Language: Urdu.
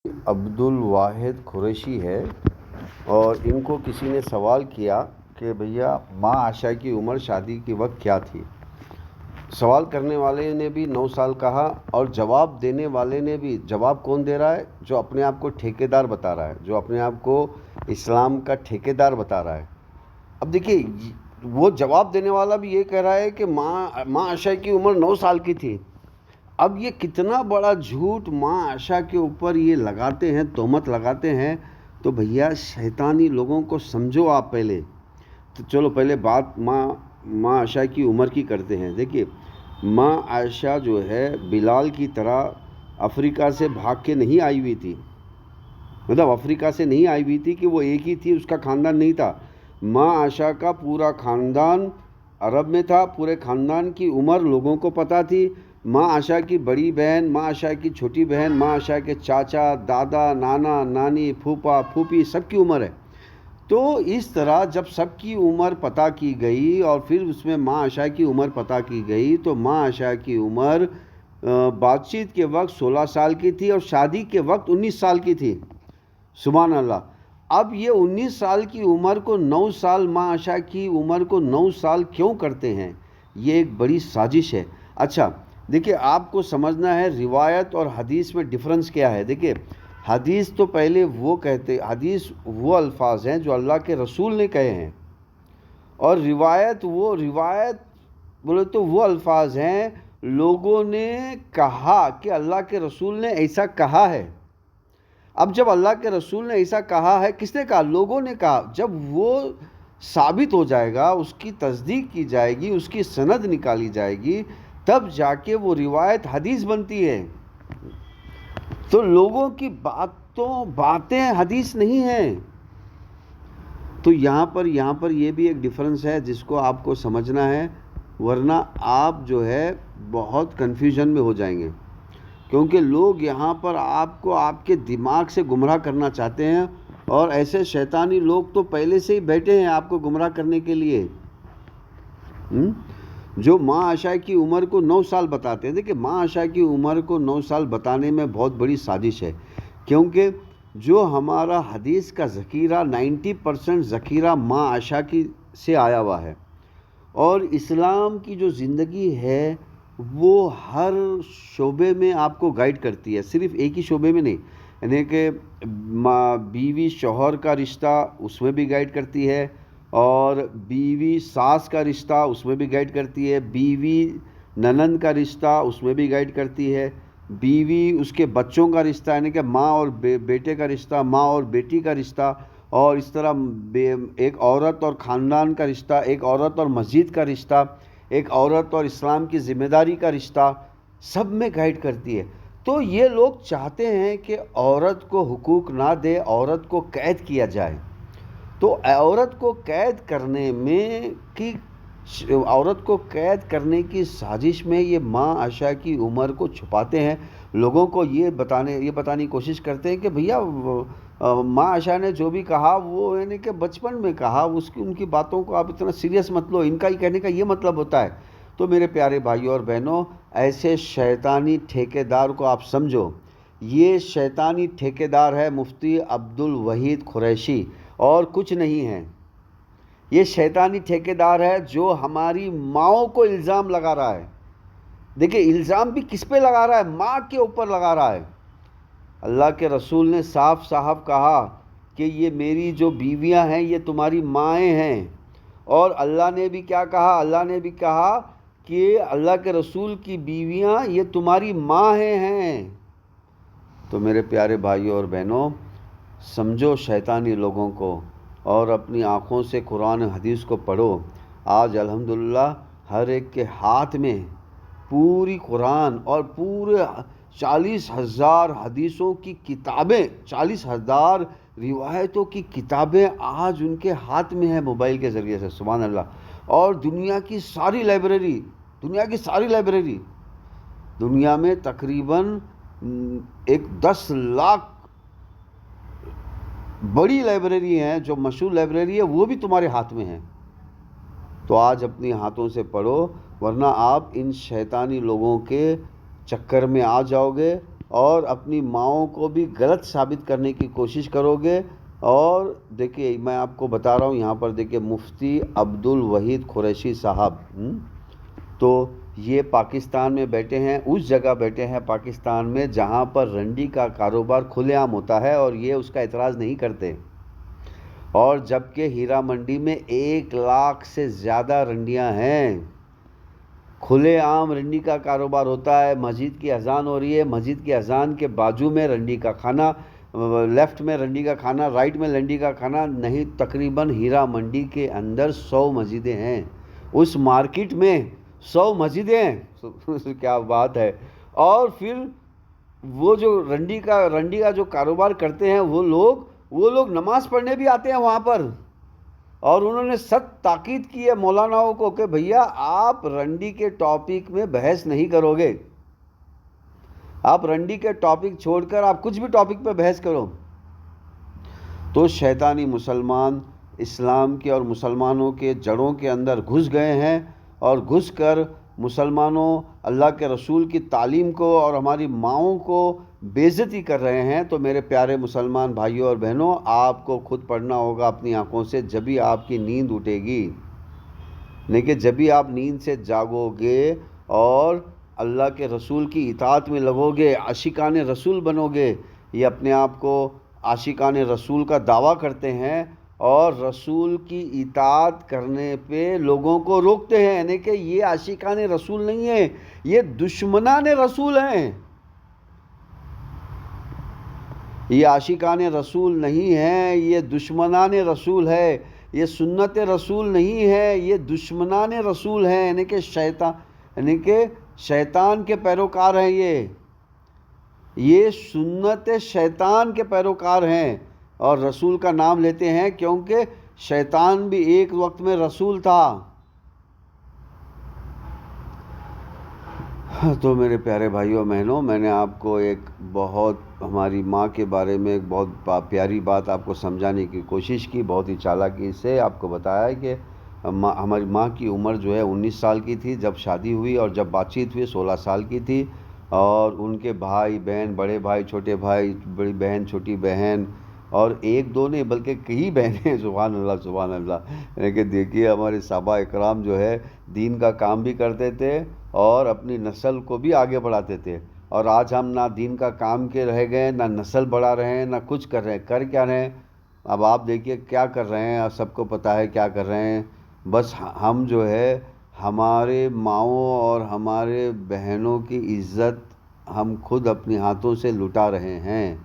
عبد الواحد قریشی ہے اور ان کو کسی نے سوال کیا کہ بھیا ماں عائشہ کی عمر شادی کے وقت کیا تھی. سوال کرنے والے نے بھی 9 سال کہا اور جواب دینے والے نے بھی. جواب کون دے رہا ہے؟ جو اپنے آپ کو ٹھیکیدار بتا رہا ہے, جو اپنے آپ کو اسلام کا ٹھیکیدار بتا رہا ہے. اب دیکھیے, وہ جواب دینے والا بھی یہ کہہ رہا ہے کہ ماں عائشہ کی عمر 9 سال کی تھی. اب یہ کتنا بڑا جھوٹ ماں عائشہ کے اوپر یہ لگاتے ہیں, تہمت لگاتے ہیں. تو بھیا شیطانی لوگوں کو سمجھو آپ پہلے. تو چلو پہلے بات ماں عائشہ کی عمر کی کرتے ہیں. دیکھیے, ماں عائشہ جو ہے بلال کی طرح افریقہ سے بھاگ کے نہیں آئی ہوئی تھی. مطلب افریقہ سے نہیں آئی ہوئی تھی کہ وہ ایک ہی تھی, اس کا خاندان نہیں تھا. ماں عائشہ کا پورا خاندان عرب میں تھا. پورے خاندان کی عمر لوگوں کو پتہ تھی. ماں عائشہ کی بڑی بہن, ماں عائشہ کی چھوٹی بہن, ماں عائشہ کے چاچا, دادا, نانا, نانی, پھوپھا, پھوپھی, سب کی عمر ہے. تو اس طرح جب سب کی عمر پتہ کی گئی اور پھر اس میں ماں عائشہ کی عمر پتہ کی گئی, تو ماں عائشہ کی عمر بات چیت کے وقت 16 سال کی تھی اور شادی کے وقت 19 سال کی تھی. سبحان اللہ. اب یہ 19 سال کی عمر کو 9 سال, ماں عائشہ کی عمر کو 9 سال کیوں کرتے ہیں؟ یہ ایک بڑی سازش ہے. اچھا دیکھیے, آپ کو سمجھنا ہے روایت اور حدیث میں ڈفرنس کیا ہے. دیکھیے, حدیث تو پہلے وہ کہتے, حدیث وہ الفاظ ہیں جو اللہ کے رسول نے کہے ہیں, اور روایت بولے تو وہ الفاظ ہیں لوگوں نے کہا کہ اللہ کے رسول نے ایسا کہا ہے. اب جب اللہ کے رسول نے ایسا کہا ہے, کس نے کہا؟ لوگوں نے کہا. جب وہ ثابت ہو جائے گا, اس کی تصدیق کی جائے گی, اس کی سند نکالی جائے گی, تب جا کے وہ روایت حدیث بنتی ہے. تو لوگوں کی باتیں حدیث نہیں ہیں. تو یہاں پر یہ بھی ایک ڈیفرنس ہے جس کو آپ کو سمجھنا ہے, ورنہ آپ جو ہے بہت کنفیوژن میں ہو جائیں گے. کیونکہ لوگ یہاں پر آپ کو آپ کے دماغ سے گمراہ کرنا چاہتے ہیں, اور ایسے شیطانی لوگ تو پہلے سے ہی بیٹھے ہیں آپ کو گمراہ کرنے کے لیے, جو ماں عائشہ کی عمر کو 9 سال بتاتے ہیں. دیکھیں, ماں عائشہ کی عمر کو 9 سال بتانے میں بہت بڑی سازش ہے, کیونکہ جو ہمارا حدیث کا ذخیرہ 90% ذخیرہ ماں عائشہ کی سے آیا ہوا ہے, اور اسلام کی جو زندگی ہے وہ ہر شعبے میں آپ کو گائیڈ کرتی ہے, صرف ایک ہی شعبے میں نہیں. یعنی کہ بیوی شوہر کا رشتہ, اس میں بھی گائیڈ کرتی ہے, اور بیوی ساس کا رشتہ, اس میں بھی گائیڈ کرتی ہے, بیوی ننند کا رشتہ, اس میں بھی گائیڈ کرتی ہے, بیوی اس کے بچوں کا رشتہ, یعنی کہ ماں اور بیٹے کا رشتہ, ماں اور بیٹی کا رشتہ, اور اس طرح ایک عورت اور خاندان کا رشتہ, ایک عورت اور مسجد کا رشتہ, ایک عورت اور اسلام کی ذمہ داری کا رشتہ, سب میں گائیڈ کرتی ہے. تو یہ لوگ چاہتے ہیں کہ عورت کو حقوق نہ دے, عورت کو قید کیا جائے. تو عورت کو قید کرنے کی سازش میں یہ ماں عائشہ کی عمر کو چھپاتے ہیں. لوگوں کو یہ بتانے کی کوشش کرتے ہیں کہ بھیا ماں عائشہ نے جو بھی کہا وہ یعنی کہ بچپن میں کہا, ان کی باتوں کو آپ اتنا سیریس مت لو, ان کا ہی کہنے کا یہ مطلب ہوتا ہے. تو میرے پیارے بھائیوں اور بہنوں, ایسے شیطانی ٹھیکیدار کو آپ سمجھو. یہ شیطانی ٹھیکیدار ہے مفتی عبد الواحد قریشی, اور کچھ نہیں ہے. یہ شیطانی ٹھیکیدار ہے جو ہماری ماؤں کو الزام لگا رہا ہے. دیکھیں, الزام بھی کس پہ لگا رہا ہے؟ ماں کے اوپر لگا رہا ہے. اللہ کے رسول نے صاف کہا کہ یہ میری جو بیویاں ہیں یہ تمہاری مائیں ہیں. اور اللہ نے بھی کیا کہا؟ اللہ نے بھی کہا کہ اللہ کے رسول کی بیویاں یہ تمہاری مائیں ہیں. تو میرے پیارے بھائیوں اور بہنوں, سمجھو شیطانی لوگوں کو, اور اپنی آنکھوں سے قرآن و حدیث کو پڑھو. آج الحمدللہ ہر ایک کے ہاتھ میں پوری قرآن اور پورے 40,000 حدیثوں کی کتابیں, 40,000 روایتوں کی کتابیں آج ان کے ہاتھ میں ہیں موبائل کے ذریعے سے. سبحان اللہ. اور دنیا کی ساری لائبریری, دنیا میں تقریباً 10 لاکھ بڑی لائبریری ہیں, جو مشہور لائبریری ہے وہ بھی تمہارے ہاتھ میں ہیں. تو آج اپنی ہاتھوں سے پڑھو, ورنہ آپ ان شیطانی لوگوں کے چکر میں آ جاؤ گے اور اپنی ماؤں کو بھی غلط ثابت کرنے کی کوشش کرو گے. اور دیکھیے میں آپ کو بتا رہا ہوں یہاں پر دیکھیے مفتی عبدالوحید قریشی صاحب تو یہ پاکستان میں بیٹھے ہیں, اس جگہ بیٹھے ہیں پاکستان میں جہاں پر رنڈی کا کاروبار کھلے عام ہوتا ہے, اور یہ اس کا اعتراض نہیں کرتے. اور جبکہ ہیرا منڈی میں 1 لاکھ سے زیادہ رنڈیاں ہیں, کھلے عام رنڈی کا کاروبار ہوتا ہے. مسجد کی اذان ہو رہی ہے, مسجد کی اذان کے بازو میں رنڈی کا کھانا, لیفٹ میں رنڈی کا کھانا, رائٹ میں رنڈی کا کھانا. نہیں, تقریباً ہیرا منڈی کے اندر 100 مسجدیں ہیں, اس مارکیٹ میں 100 مسجدیں ہیں. کیا بات ہے. اور پھر وہ جو رنڈی کا جو کاروبار کرتے ہیں وہ لوگ نماز پڑھنے بھی آتے ہیں وہاں پر. اور انہوں نے سخت تاکید کی ہے مولاناؤں کو کہ بھیا آپ رنڈی کے ٹاپک میں بحث نہیں کرو گے, آپ رنڈی کے ٹاپک چھوڑ کر آپ کچھ بھی ٹاپک پہ بحث کرو. تو شیطانی مسلمان اسلام کے اور مسلمانوں کے جڑوں کے اندر گھس گئے ہیں, اور گھس کر مسلمانوں اللہ کے رسول کی تعلیم کو اور ہماری ماؤں کو بے عزتی کر رہے ہیں. تو میرے پیارے مسلمان بھائیوں اور بہنوں, آپ کو خود پڑھنا ہوگا اپنی آنکھوں سے, جبھی آپ کی نیند اٹھے گی. لیکن جبھی آپ نیند سے جاگو گے اور اللہ کے رسول کی اطاعت میں لگو گے, عاشقان رسول بنو گے. یہ اپنے آپ کو عاشقان رسول کا دعویٰ کرتے ہیں اور رسول کی اطاعت کرنے پہ لوگوں کو روکتے ہیں, یعنی کہ یہ عاشقان رسول نہیں ہیں, یہ دشمنان رسول ہیں. یہ عاشقان رسول نہیں ہیں, یہ دشمنان رسول ہے. یہ سنت رسول نہیں ہے, یہ دشمنان رسول ہیں, یعنی کہ شیطان کے پیروکار ہیں. یہ سنت شیطان کے پیروکار ہیں اور رسول کا نام لیتے ہیں کیونکہ شیطان بھی ایک وقت میں رسول تھا. تو میرے پیارے بھائیوں بہنوں, میں نے آپ کو ایک بہت ہماری ماں کے بارے میں ایک بہت پیاری بات آپ کو سمجھانے کی کوشش کی. بہت ہی چالاکی سے آپ کو بتایا کہ ہماری ماں کی عمر جو ہے 19 سال کی تھی جب شادی ہوئی, اور جب بات چیت ہوئی 16 سال کی تھی. اور ان کے بھائی بہن, بڑے بھائی چھوٹے بھائی, بڑی بہن چھوٹی بہن, اور ایک دو نہیں بلکہ کئی بہنیں. سبحان اللہ سبحان اللہ. لیکن دیکھیے ہمارے صحابہ اکرام جو ہے دین کا کام بھی کرتے تھے اور اپنی نسل کو بھی آگے بڑھاتے تھے. اور آج ہم نہ دین کا کام کے رہ گئے, نہ نسل بڑھا رہے ہیں, نہ کچھ کر رہے ہیں. کر کیا رہے ہیں اب آپ دیکھیے کیا کر رہے ہیں, سب کو پتہ ہے کیا کر رہے ہیں. بس ہم جو ہے ہمارے ماؤں اور ہمارے بہنوں کی عزت ہم خود اپنے ہاتھوں سے لٹا رہے ہیں.